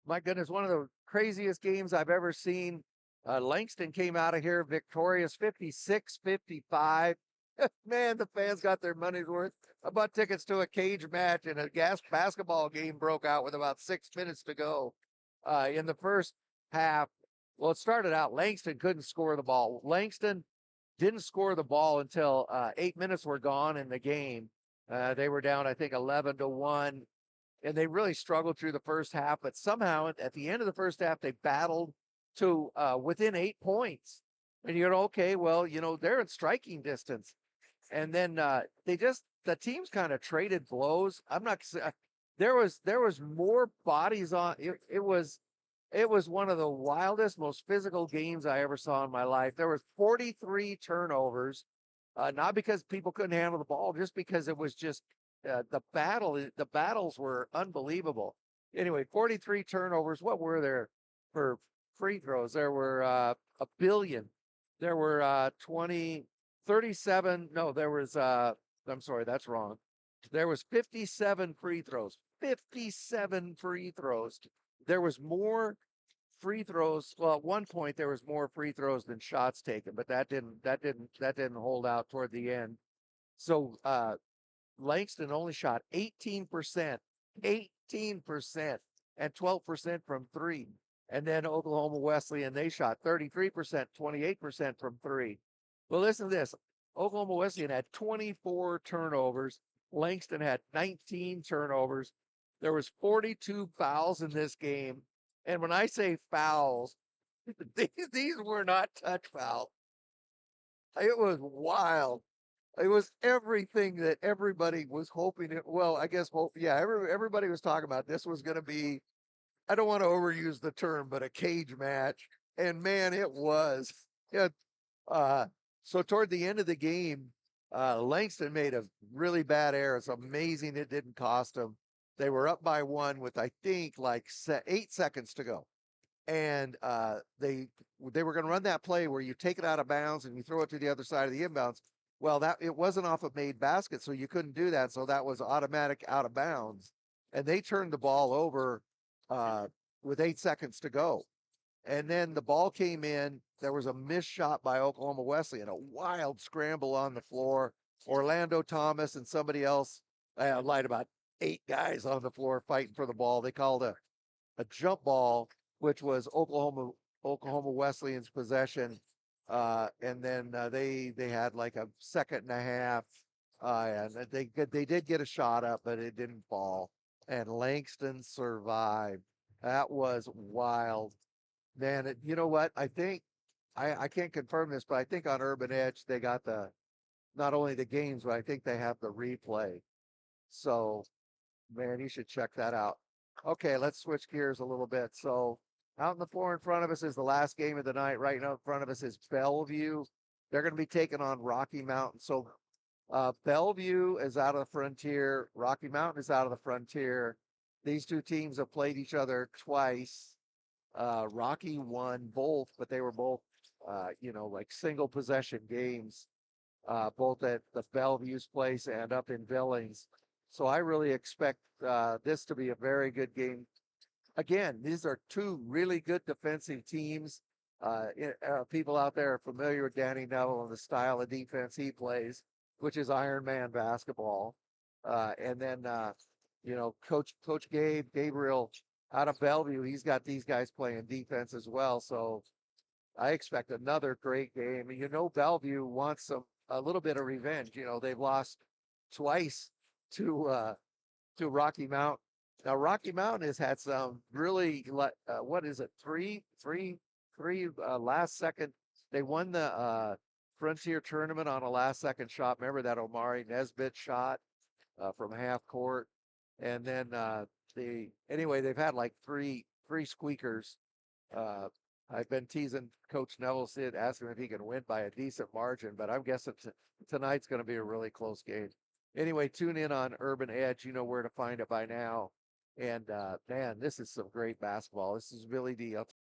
My goodness, one of the craziest games I've ever seen. Langston came out of here victorious 56-55. Man, the fans got their money's worth. I bought tickets to a cage match and a gas basketball game broke out with about 6 minutes to go in the first half. Well, it started out Langston couldn't score the ball. Langston didn't score the ball until 8 minutes were gone in the game. They were down, I think, 11-1, and they really struggled through the first half. But somehow, at the end of the first half, they battled to within 8 points. And you're okay. Well, they're in striking distance, and then the teams kind of traded blows. I'm not. There was more bodies on. It was one of the wildest, most physical games I ever saw in my life. There was 43 turnovers, not because people couldn't handle the ball, just because it was just the battles were unbelievable. Anyway, 43 turnovers. What were there for free throws? There were a billion. There were 20, 37. No, there was, I'm sorry, that's wrong. There was 57 free throws. 57 free throws. There was more free throws. Well, at one point there was more free throws than shots taken, but that didn't hold out toward the end. So Langston only shot 18%, 18%, and 12% from three. And then Oklahoma Wesleyan, they shot 33%, 28% from three. Well, listen to this. Oklahoma Wesleyan had 24 turnovers. Langston had 19 turnovers. There was 42 fouls in this game. And when I say fouls, these were not touch fouls. It was wild. It was everything that everybody was hoping it. Well, I guess hope. Yeah, everybody was talking about this was going to be. I don't want to overuse the term, but a cage match. And man, it was. It, uh, so toward the end of the game, Langston made a really bad error. It's amazing it didn't cost them. They were up by one with I think like 8 seconds to go, and they were going to run that play where you take it out of bounds and you throw it to the other side of the inbounds. Well, that it wasn't off a made basket, so you couldn't do that. So that was automatic out of bounds, and they turned the ball over uh, with 8 seconds to go. And then the ball came in. There was a missed shot by Oklahoma Wesleyan, a wild scramble on the floor. Orlando Thomas and somebody else, I lied, about 8 guys on the floor fighting for the ball. They called a jump ball, which was Oklahoma Wesleyan's possession. And then they had like a second and a half, and they did get a shot up, but it didn't fall. And Langston survived. That was wild, man. You know what? I think I can't confirm this, but I think on Urban Edge they got the not only the games, but I think they have the replay. So, man, you should check that out. Okay, let's switch gears a little bit. So, out on the floor in front of us is the last game of the night. Right now in front of us is Bellevue. They're going to be taking on Rocky Mountain. So, Bellevue is out of the Frontier. Rocky Mountain is out of the Frontier. These two teams have played each other twice. Rocky won both, but they were both, like single possession games, both at the Bellevue's place and up in Billings. So I really expect this to be a very good game. Again, these are two really good defensive teams. People out there are familiar with Danny Neville and the style of defense he plays, which is Iron Man basketball. And then, Coach Gabriel out of Bellevue, he's got these guys playing defense as well. So I expect another great game. And Bellevue wants a little bit of revenge. They've lost twice to Rocky Mountain. Now Rocky Mountain has had some really what is it, three last second. They won the Frontier tournament on a last second shot. Remember that Omari Nesbitt shot from half court, and then they've had like three squeakers. Uh, I've been teasing Coach Neville Sid, asking if he can win by a decent margin, but I'm guessing tonight's going to be a really close game. Anyway, tune in on Urban Edge. You know where to find it by now. And man, this is some great basketball. This is Billy D.